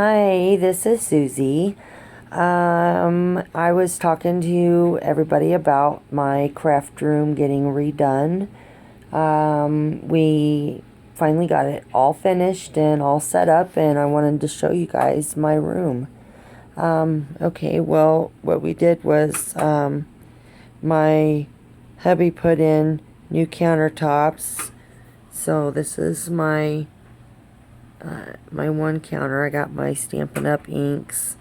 Hi, this is Susie. I was talking to everybody about my craft room getting redone. We finally got it all finished and all set up, and I wanted to show you guys my room. Okay, well, what we did was my hubby put in new countertops. So this is my one counter. I got my Stampin' Up! Inks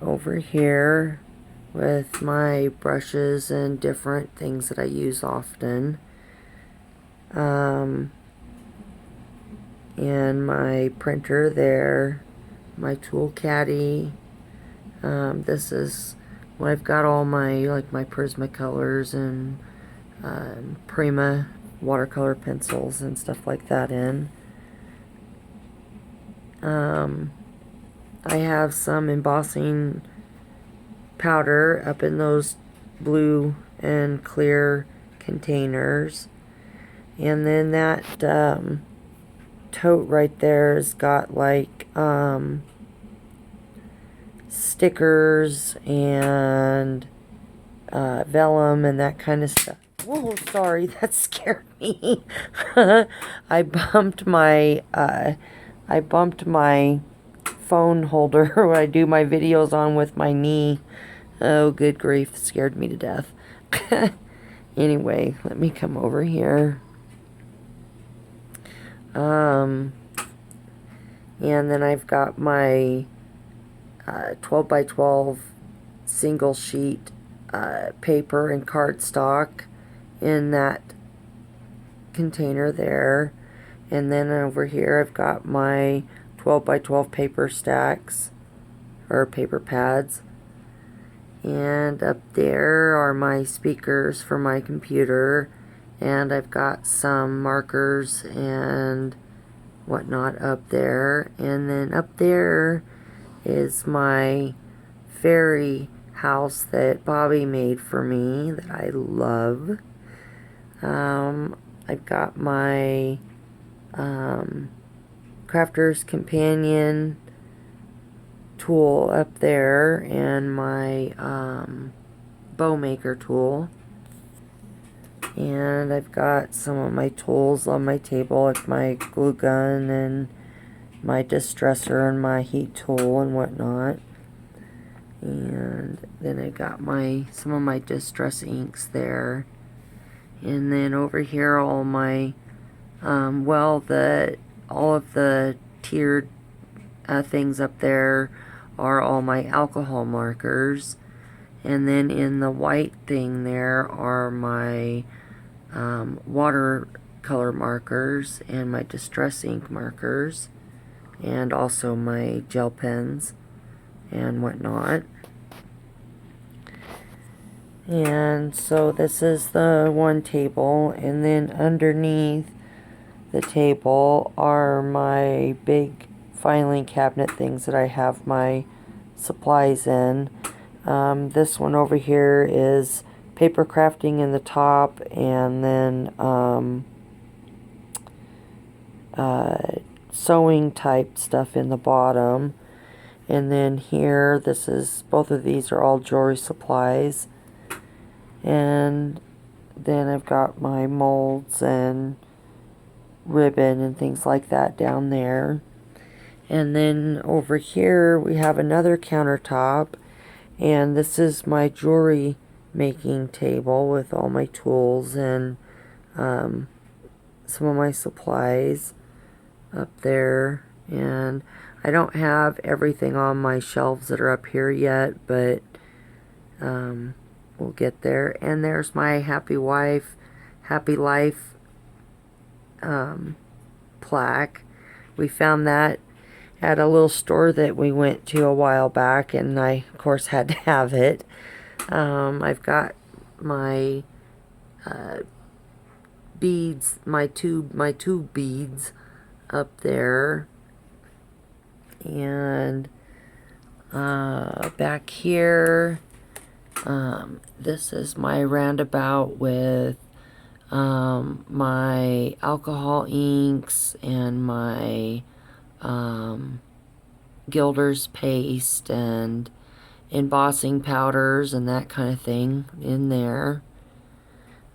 over here with my brushes and different things that I use often. And my printer there, my tool caddy. This is when I've got all my Prismacolors and Prima watercolor pencils and stuff like that in. I have some embossing powder up in those blue and clear containers. And then that tote right there has got like stickers and vellum and that kind of stuff. Whoa, sorry, that scared me. I bumped my phone holder what I do my videos on with my knee. Oh, good grief, scared me to death. Anyway, let me come over here. And then I've got my 12 by 12 single sheet paper and cardstock in that container there. And then over here I've got my 12 by 12 paper stacks or paper pads. And up there are my speakers for my computer. And I've got some markers and whatnot up there. And then up there is my fairy house that Bobby made for me that I love. I've got my Crafter's Companion tool up there and my bow maker tool. And I've got some of my tools on my table, like my glue gun and my distresser and my heat tool and whatnot. And then I got some of my distress inks there. And then over here all my all of the tiered things up there are all my alcohol markers. And then in the white thing there are my watercolor markers and my distress ink markers, and also my gel pens and whatnot. And so this is the one table, and then underneath the table are my big filing cabinet things that I have my supplies in. This one over here is paper crafting in the top, and then sewing type stuff in the bottom. And then here, both of these are all jewelry supplies. And then I've got my molds and ribbon and things like that down there. And then over here we have another countertop, and this is my jewelry making table with all my tools and some of my supplies up there. And I don't have everything on my shelves that are up here yet, but we'll get there. And there's my Happy Wife, Happy Life plaque. We found that at a little store that we went to a while back, and I of course had to have it. I've got my beads, my tube beads up there. And back here, this is my roundabout with my alcohol inks and my gilder's paste and embossing powders and that kind of thing in there.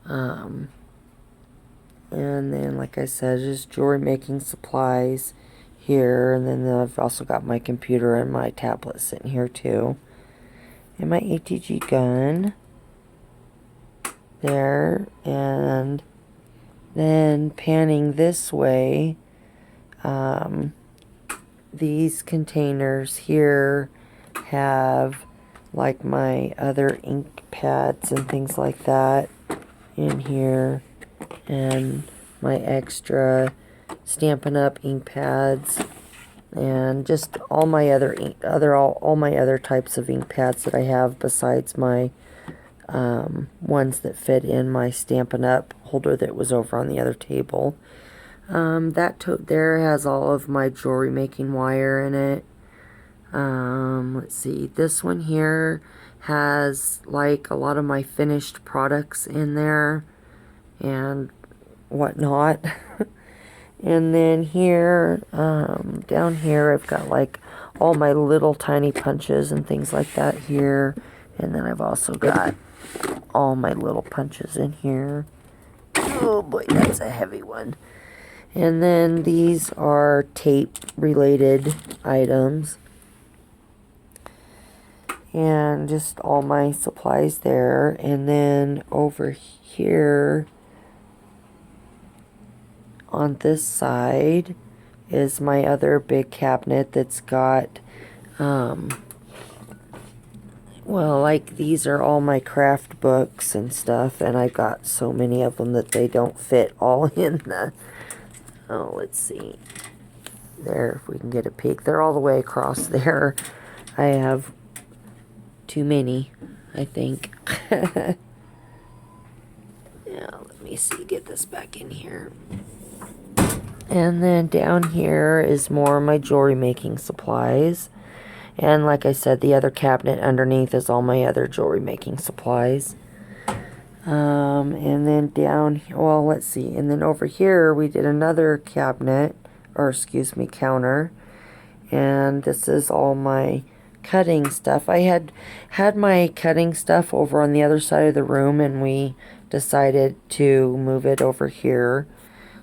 And then, like I said, just jewelry making supplies here. And then I've also got my computer and my tablet sitting here too. And my ATG gun there. And then panning this way, these containers here have like my other ink pads and things like that in here, and my extra Stampin' Up! Ink pads, and just all my other all my other types of ink pads that I have besides my ones that fit in my Stampin' Up! Holder that was over on the other table. That tote there has all of my jewelry making wire in it. Let's see, this one here has like a lot of my finished products in there and whatnot. And then here, down here, I've got like all my little tiny punches and things like that here. And then I've also got all my little punches in here. Oh boy, that's a heavy one. And then these are tape related items. And just all my supplies there. And then over here on this side is my other big cabinet that's got, well, like these are all my craft books and stuff, and I've got so many of them that they don't fit all in the, oh, let's see, there, if we can get a peek, they're all the way across there. I have too many, I think. Yeah, let me see, get this back in here. And then down here is more of my jewelry making supplies. And like I said, the other cabinet underneath is all my other jewelry making supplies. And then down, well, let's see. And then over here, we did another cabinet, or excuse me, counter. And this is all my cutting stuff. I had my cutting stuff over on the other side of the room, and we decided to move it over here.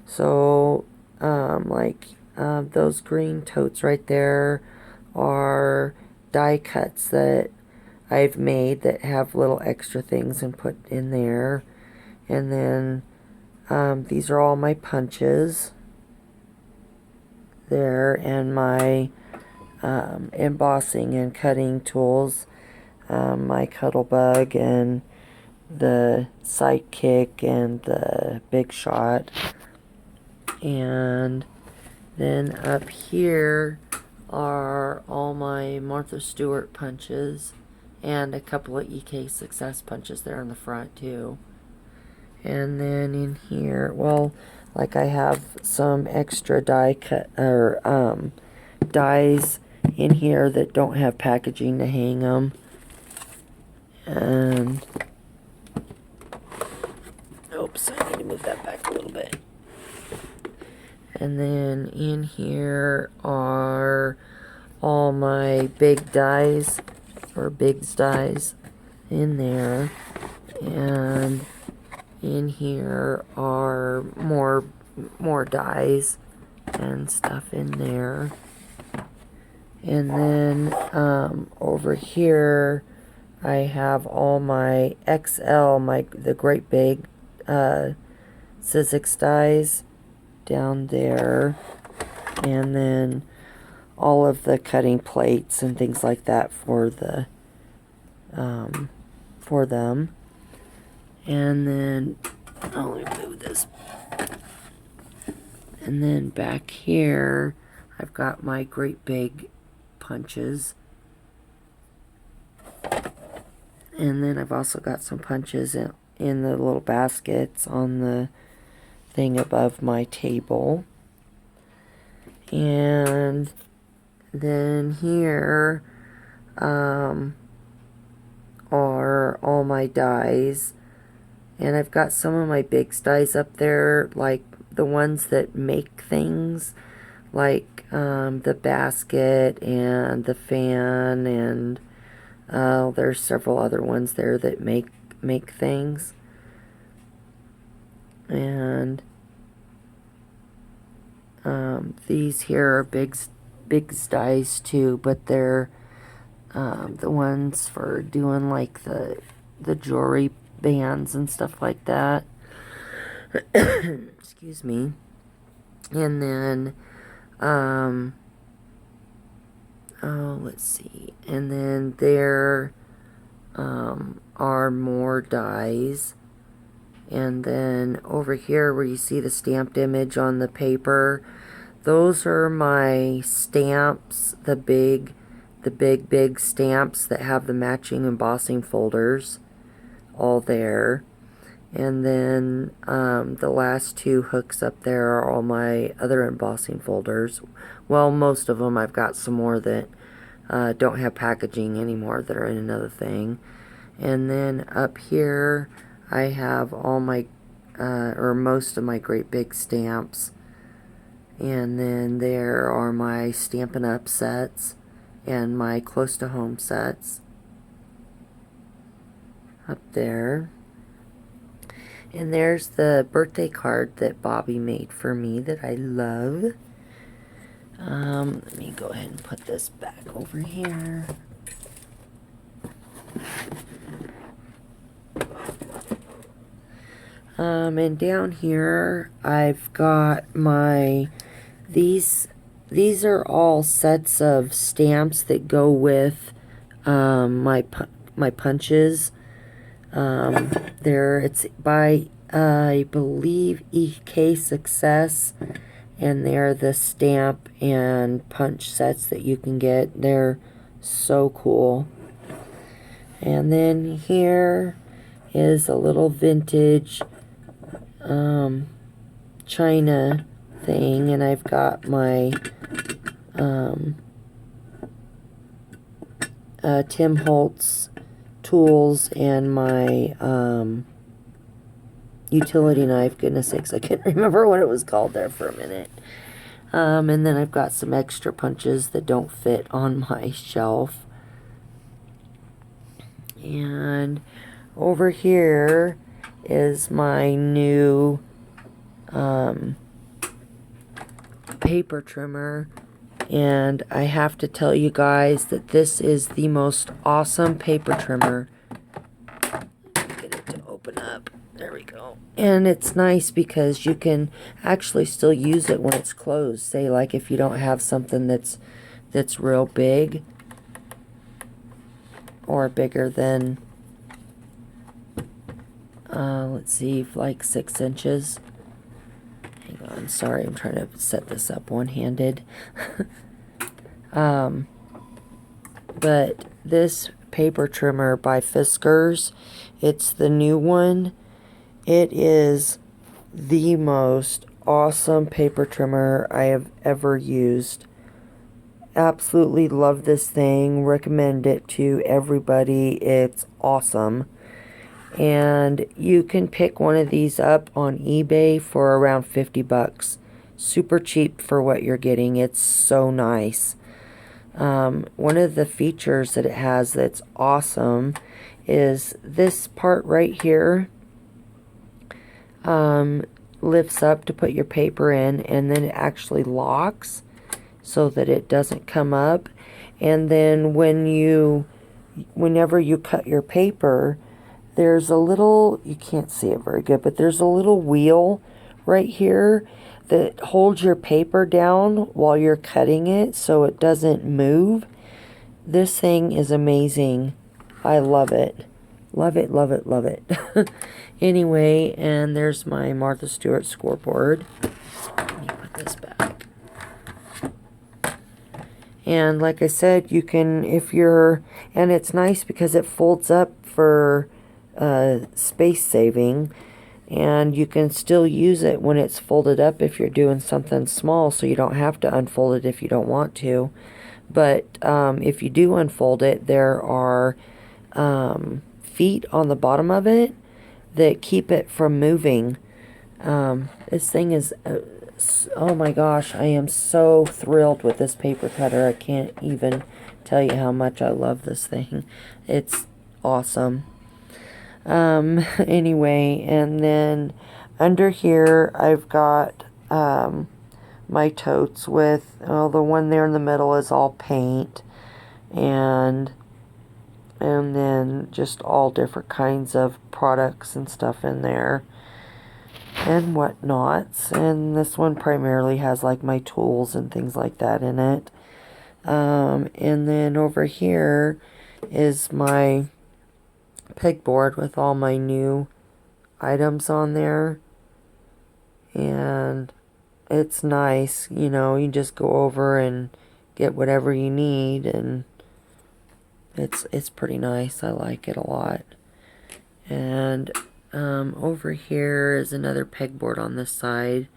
So, those green totes right there are die cuts that I've made that have little extra things and put in there. And then these are all my punches there, and my embossing and cutting tools, my Cuttlebug and the Sidekick and the Big Shot. And then up here are all my Martha Stewart punches and a couple of EK Success punches there in the front too. And then in here, well, like I have some extra die cut or dies in here that don't have packaging to hang them. And oops, I need to move that back a little bit. And then in here are all my big dies, or Big's dies in there. And in here are more dies and stuff in there. And then over here I have all my XL, the great big Sizzix dies down there, and then all of the cutting plates and things like that for the for them. And then I'll remove this. And then back here I've got my great big punches, and then I've also got some punches in the little baskets on the thing above my table. And then here are all my dies, and I've got some of my big dies up there, like the ones that make things, like the basket and the fan, and there's several other ones there that make things. And these here are big dies too, but they're the ones for doing like the jewelry bands and stuff like that. Excuse me. And then let's see. And then there are more dies. And then over here where you see the stamped image on the paper, those are my stamps, the big stamps that have the matching embossing folders all there. And then the last two hooks up there are all my other embossing folders. Well, most of them. I've got some more that don't have packaging anymore that are in another thing. And then up here I have all my or most of my great big stamps. And then there are my Stampin' Up sets and my Close to Home sets up there. And there's the birthday card that Bobby made for me that I love. Let me go ahead and put this back over here. And down here I've got my these are all sets of stamps that go with my punches. There it's by I believe EK Success, and they're the stamp and punch sets that you can get. They're so cool. And then here is a little vintage China thing, and I've got my Tim Holtz tools and my utility knife. Goodness sakes, I can't remember what it was called there for a minute. And then I've got some extra punches that don't fit on my shelf. And over here is my new paper trimmer, and I have to tell you guys that this is the most awesome paper trimmer. Get it to open up. There we go. And it's nice because you can actually still use it when it's closed. Say like if you don't have something that's real big or bigger than let's see, like 6 inches. Hang on, sorry, I'm trying to set this up one-handed. But this paper trimmer by Fiskars, it's the new one. It is the most awesome paper trimmer I have ever used. Absolutely love this thing. Recommend it to everybody. It's awesome. And you can pick one of these up on eBay for around 50 bucks. Super cheap for what you're getting. It's so nice. One of the features that it has that's awesome is this part right here lifts up to put your paper in, and then it actually locks so that it doesn't come up. And then whenever you cut your paper, there's a little, you can't see it very good, but there's a little wheel right here that holds your paper down while you're cutting it so it doesn't move. This thing is amazing. I love it. Love it, love it, love it. Anyway, and there's my Martha Stewart scoreboard. Let me put this back. And like I said, you can, and it's nice because it folds up for space saving, and you can still use it when it's folded up if you're doing something small, so you don't have to unfold it if you don't want to. But if you do unfold it, there are feet on the bottom of it that keep it from moving. This thing is Oh my gosh, I am so thrilled with this paper cutter. I can't even tell you how much I love this thing. It's awesome. Anyway, and then under here I've got my totes with, well, the one there in the middle is all paint, and then just all different kinds of products and stuff in there and whatnots. And this one primarily has like my tools and things like that in it. And then over here is my pegboard with all my new items on there. And it's nice, you know, you just go over and get whatever you need, and it's pretty nice. I like it a lot. And over here is another pegboard on this side,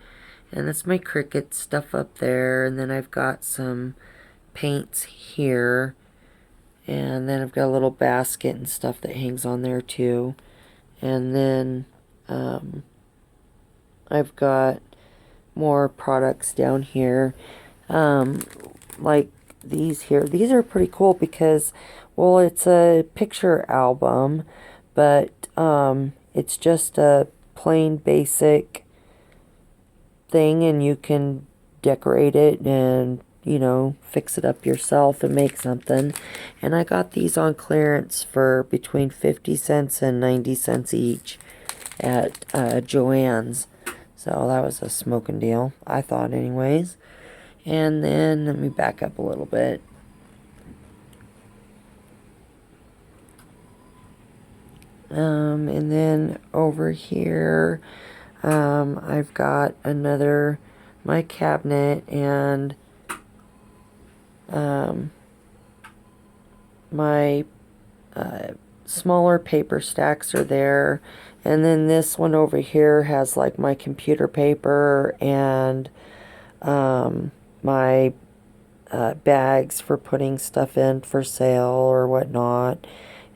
and that's my Cricut stuff up there. And then I've got some paints here, and then I've got a little basket and stuff that hangs on there too. And then I've got more products down here, like these here. These are pretty cool because, well, it's a picture album, but it's just a plain basic thing, and you can decorate it and, you know, fix it up yourself and make something. And I got these on clearance for between 50 cents and 90 cents each at Joann's. So that was a smoking deal, I thought anyways. And then let me back up a little bit. And then over here, I've got my cabinet, and my smaller paper stacks are there. And then this one over here has like my computer paper and my bags for putting stuff in for sale or whatnot,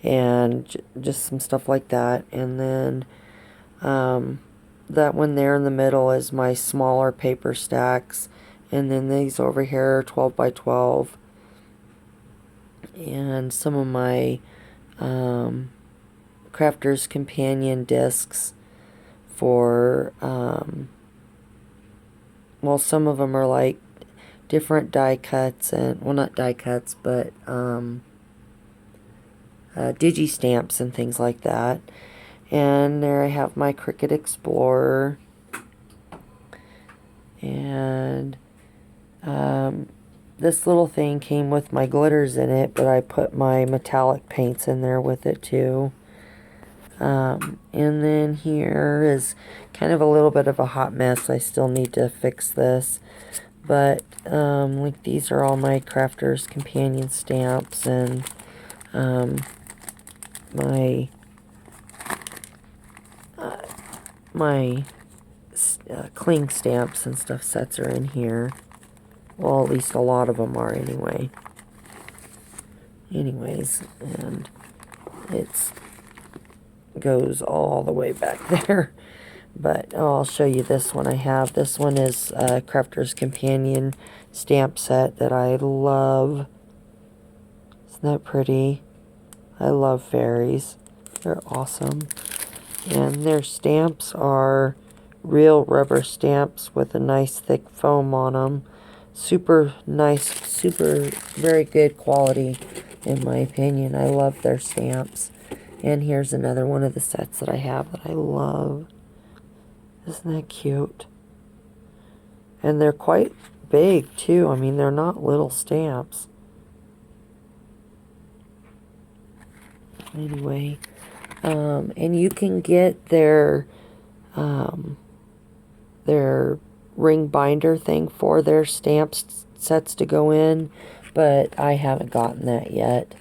and just some stuff like that. And then that one there in the middle is my smaller paper stacks. And then these over here are 12 by 12. And some of my Crafter's Companion discs for, well, some of them are like different die cuts, and, well, not die cuts, but digi stamps and things like that. And there I have my Cricut Explorer, and this little thing came with my glitters in it, but I put my metallic paints in there with it too. And then here is kind of a little bit of a hot mess. I still need to fix this, but like these are all my Crafter's Companion stamps, and my cling stamps and stuff sets are in here. Well, at least a lot of them are anyway. Anyways, and it's goes all the way back there. But I'll show you this one I have. This one is Crafter's Companion stamp set that I love. Isn't that pretty? I love fairies. They're awesome. And their stamps are real rubber stamps with a nice thick foam on them. Super nice, very good quality in my opinion. I love their stamps. And here's another one of the sets that I have that I love. Isn't that cute? And they're quite big too. I mean, they're not little stamps. Anyway, and you can get their ring binder thing for their stamps sets to go in, but I haven't gotten that yet.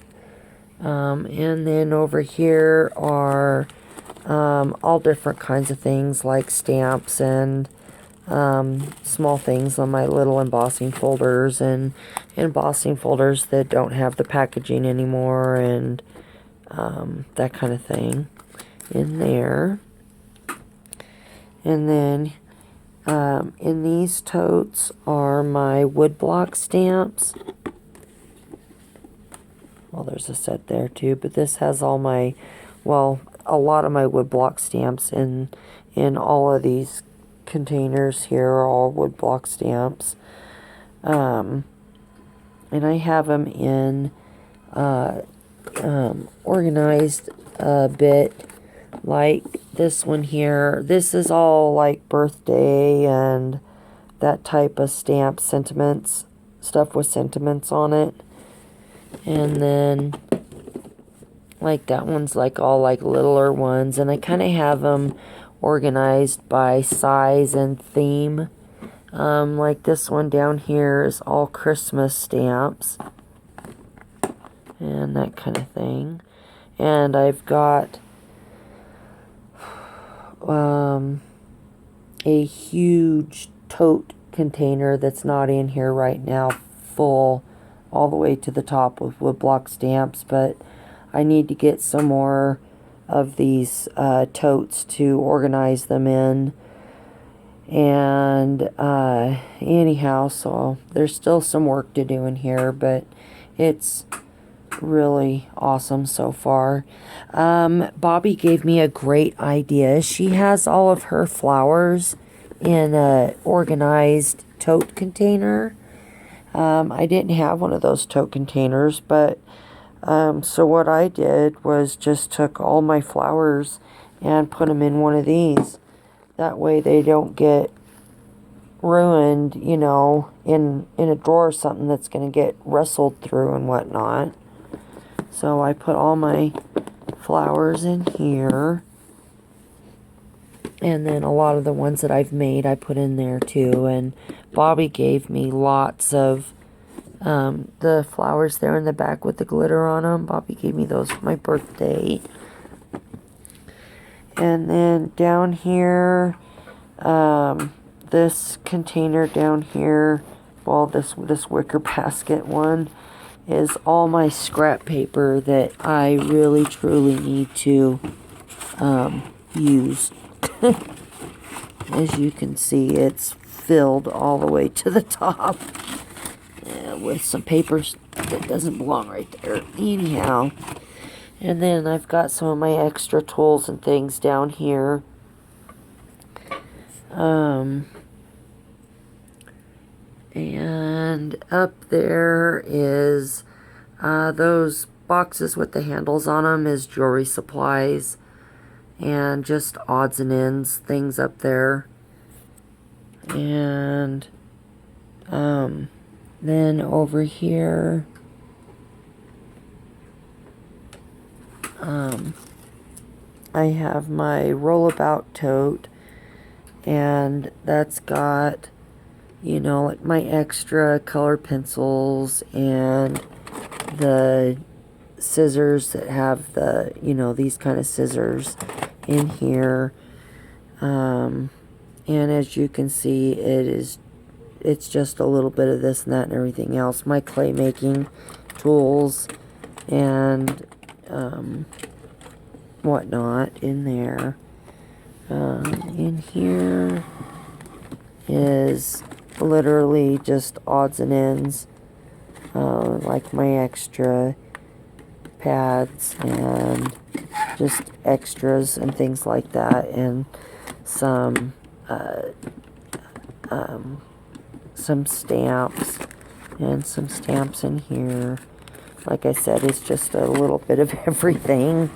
And then over here are all different kinds of things like stamps and small things on my little embossing folders, and embossing folders that don't have the packaging anymore, and that kind of thing in there. And then In these totes are my woodblock stamps. Well, there's a set there too, but this has all my, well, a lot of my woodblock stamps in all of these containers here are all woodblock stamps. And I have them in organized a bit, like this one here. This is all like birthday and that type of stamp, sentiments, stuff with sentiments on it. And then like that one's like all like littler ones, and I kind of have them organized by size and theme. Like this one down here is all Christmas stamps and that kind of thing. And I've got a huge tote container that's not in here right now, full all the way to the top with woodblock stamps, but I need to get some more of these totes to organize them in. And anyhow, so there's still some work to do in here, but it's really awesome so far. Bobby gave me a great idea. She has all of her flowers in a organized tote container. I didn't have one of those tote containers, but so what I did was just took all my flowers and put them in one of these. That way they don't get ruined, you know, in a drawer or something that's going to get wrestled through and whatnot. So I put all my flowers in here. And then a lot of the ones that I've made I put in there too. And Bobby gave me lots of the flowers there in the back with the glitter on them. Bobby gave me those for my birthday. And then down here, this container down here, well, this wicker basket one, is all my scrap paper that I really truly need to use. As you can see, it's filled all the way to the top with some papers that doesn't belong right there. Anyhow, and then I've got some of my extra tools and things down here. And up there is those boxes with the handles on them is jewelry supplies and just odds and ends things up there. And then over here I have my rollabout tote, and that's got, you know, like my extra color pencils and the scissors that have the, you know, these kind of scissors in here. And as you can see, it's just a little bit of this and that and everything else. My clay making tools and whatnot in there. In here is literally just odds and ends, like my extra pads and just extras and things like that, and some stamps and some stamps in here. Like I said, it's just a little bit of everything.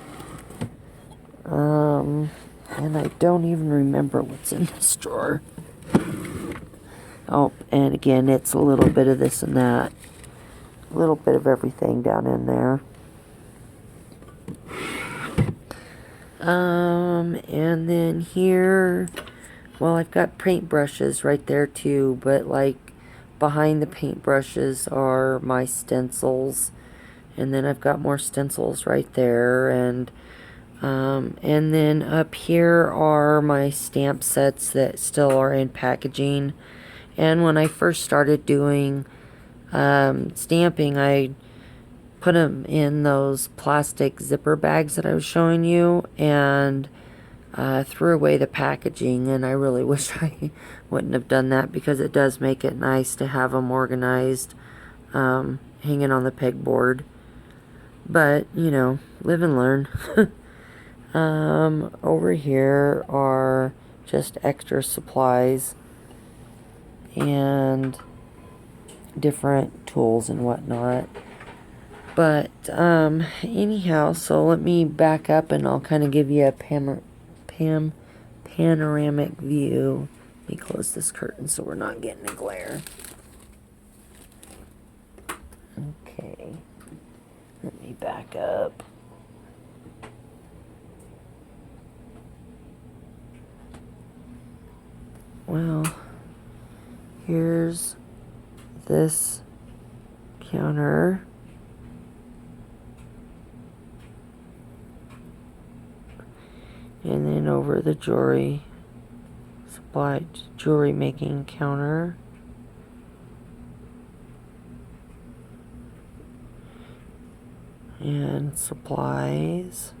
And I don't even remember what's in this drawer. Oh, and again, it's a little bit of this and that. A little bit of everything down in there. And then here, well, I've got paintbrushes right there too, but like behind the paintbrushes are my stencils. And then I've got more stencils right there, and then up here are my stamp sets that still are in packaging. And when I first started doing stamping, I put them in those plastic zipper bags that I was showing you, and threw away the packaging, and I really wish I wouldn't have done that, because it does make it nice to have them organized, hanging on the pegboard. But, you know, live and learn. Over here are just extra supplies and different tools and whatnot. But, anyhow, so let me back up and I'll kind of give you a panoramic view. Let me close this curtain so we're not getting a glare. Okay. Let me back up. Well, here's this counter. And then over the jewelry making counter. And supplies.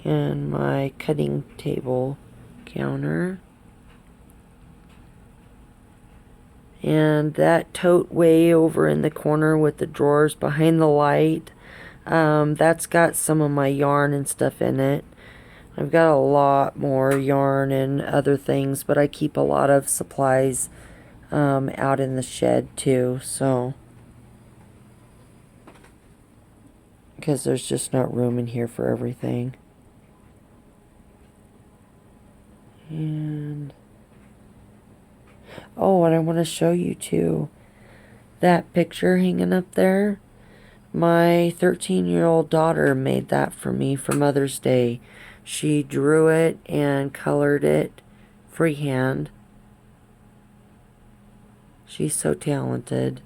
And my cutting table counter. And that tote way over in the corner with the drawers behind the light, that's got some of my yarn and stuff in it. I've got a lot more yarn and other things, but I keep a lot of supplies out in the shed too, so, because there's just not room in here for everything. And oh, and I want to show you too, that picture hanging up there. My 13-year-old daughter made that for me for Mother's Day. She drew it and colored it freehand. She's so talented.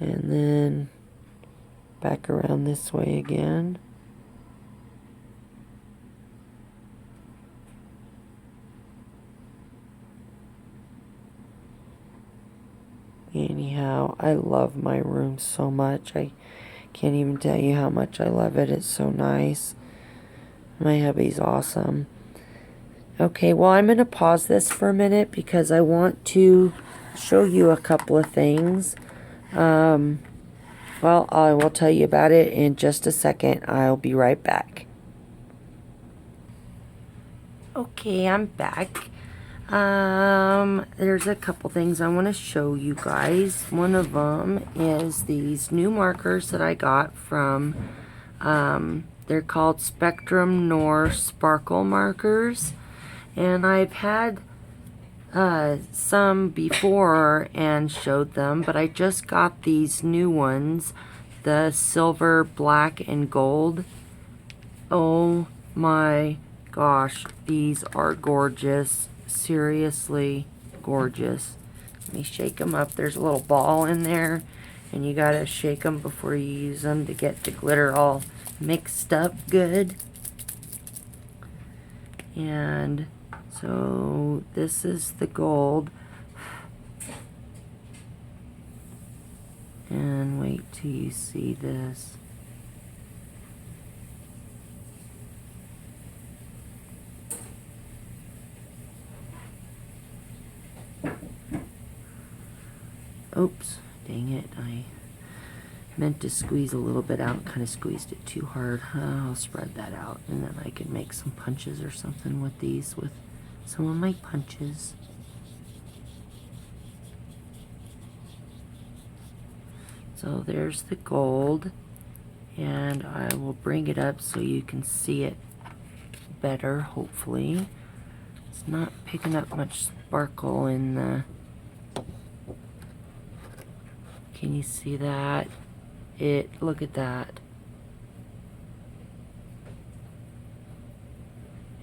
And then back around this way again. Anyhow, I love my room so much. I can't even tell you how much I love it. It's so nice. My hubby's awesome. Okay, well, I'm going to pause this for a minute because I want to show you a couple of things. Well, I will tell you about it in just a second. I'll be right back. Okay, I'm back. There's a couple things I want to show you guys. One of them is these new markers that I got from, they're called Spectrum Noir Sparkle markers. And I've had some before and showed them, but I just got these new ones, the silver, black, and gold. Oh my gosh, these are gorgeous. Seriously gorgeous. Let me shake them up. There's a little ball in there, and you gotta shake them before you use them to get the glitter all mixed up good. And so this is the gold. And wait till you see this. Oops, dang it, I meant to squeeze a little bit out, kind of squeezed it too hard. I'll spread that out, and then I can make some punches or something with these, with some of my punches. So there's the gold, and I will bring it up so you can see it better, hopefully. It's not picking up much sparkle in the... Can you see that? Look at that.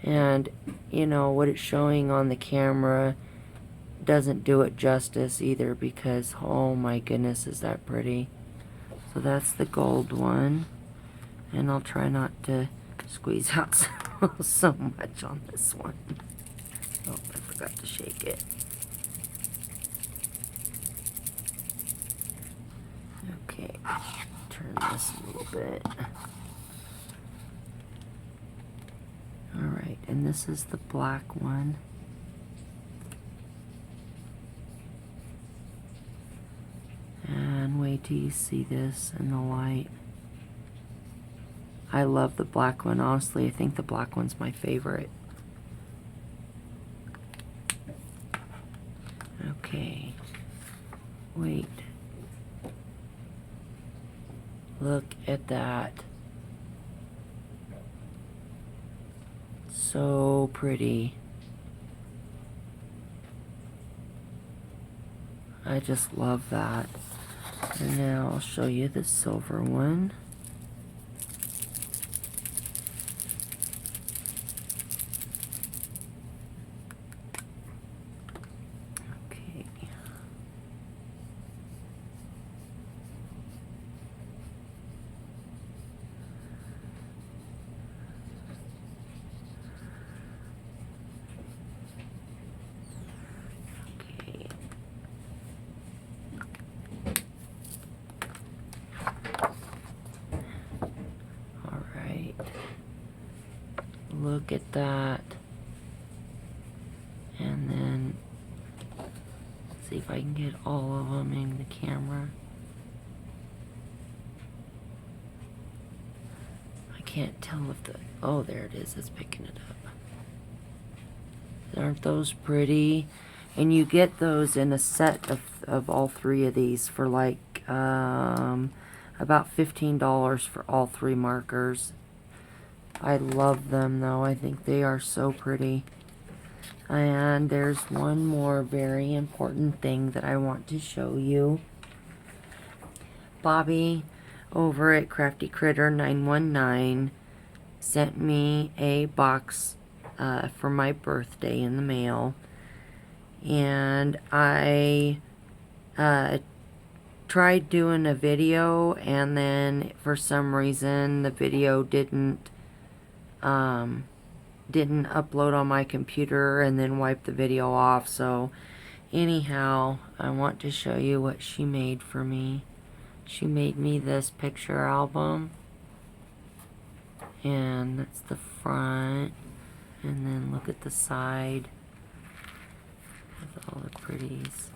And, you know, what it's showing on the camera doesn't do it justice either, because, oh my goodness, is that pretty. So that's the gold one. And I'll try not to squeeze out so much on this one. Oh, I forgot to shake it. Okay, turn this a little bit. Alright, and this is the black one. And wait till you see this in the light. I love the black one. Honestly, I think the black one's my favorite. Okay. Wait. Look at that. So pretty. I just love that. And now I'll show you the silver one. Okay. Okay. Look at that. And then see if I can get all of them in the camera. I can't tell if the, oh, there it is, it's picking it up. Aren't those pretty? And you get those in a set of all three of these for like about $15 for all three markers. I love them though. I think they are so pretty. And there's one more very important thing that I want to show you. Bobby over at Crafty Critter 919 sent me a box for my birthday in the mail. And I tried doing a video, and then for some reason the video didn't upload on my computer and then wipe the video off. So anyhow, I want to show you what she made for me. She made me this picture album, and that's the front, and then look at the side with all the pretties.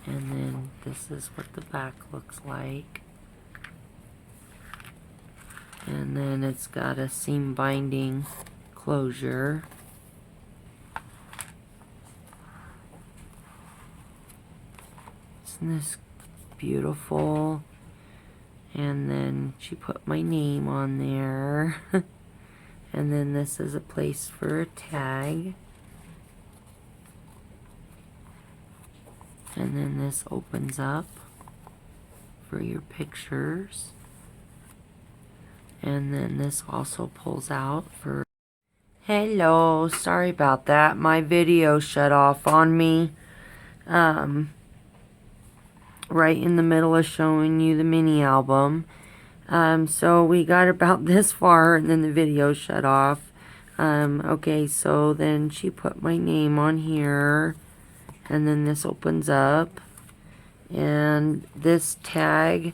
And then this is what the back looks like. And then it's got a seam binding closure. Isn't this beautiful? And then she put my name on there. And then this is a place for a tag. And then this opens up for your pictures. And then this also pulls out for... Hello, sorry about that. My video shut off on me. Right in the middle of showing you the mini album. So we got about this far and then the video shut off. Okay, so then she put my name on here. And then this opens up. And this tag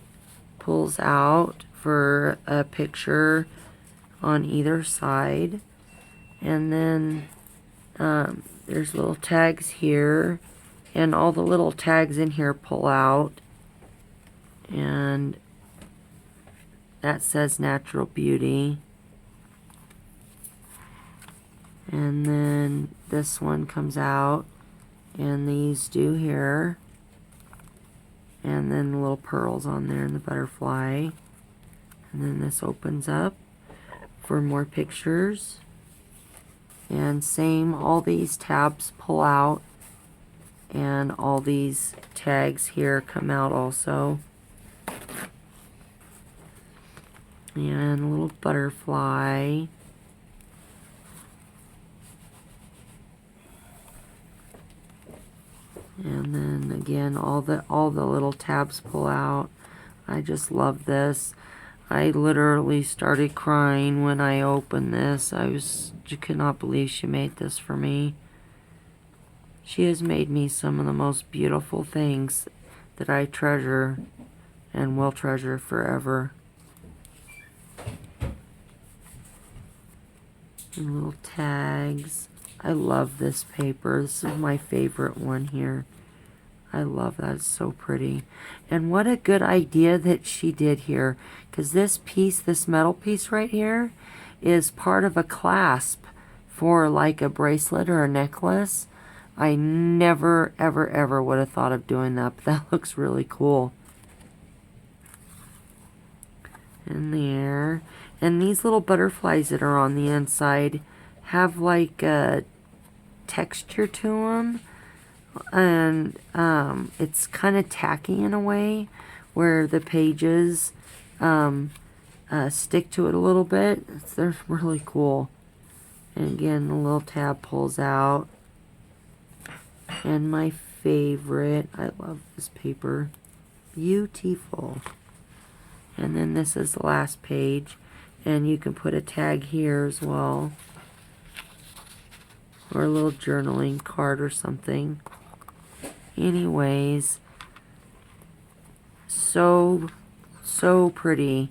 pulls out for a picture on either side. And then there's little tags here, and all the little tags in here pull out, and that says Natural Beauty. And then this one comes out, and these do here, and then the little pearls on there and the butterfly. And then this opens up for more pictures. And same, all these tabs pull out. And all these tags here come out also. And a little butterfly. And then again, all the little tabs pull out. I just love this. I literally started crying when I opened this. I could not believe she made this for me. She has made me some of the most beautiful things that I treasure and will treasure forever. And little tags. I love this paper. This is my favorite one here. I love that. It's so pretty. And what a good idea that she did here. Because this piece, this metal piece right here, is part of a clasp for like a bracelet or a necklace. I never, ever, ever would have thought of doing that. But that looks really cool. And there. And these little butterflies that are on the inside have like a texture to them. And it's kind of tacky in a way where the pages stick to it a little bit. They're really cool. And again, the little tab pulls out. And my favorite, I love this paper. Beautiful. And then this is the last page. And you can put a tag here as well. Or a little journaling card or something. Anyways, so pretty.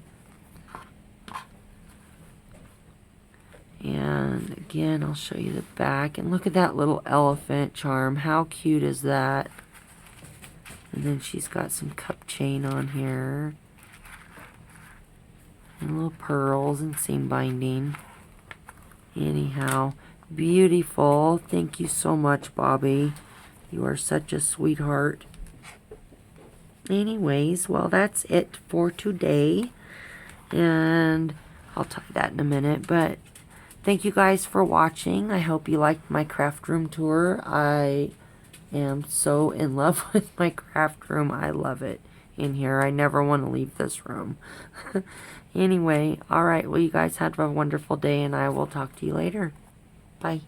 And again, I'll show you the back. And look at that little elephant charm. How cute is that? And then she's got some cup chain on here. And little pearls and seam binding. Anyhow, beautiful. Thank you so much, Bobby. You are such a sweetheart. Anyways, well, that's it for today. And I'll tie that in a minute. But thank you guys for watching. I hope you liked my craft room tour. I am so in love with my craft room. I love it in here. I never want to leave this room. Anyway, alright, well, you guys have a wonderful day, and I will talk to you later. Bye.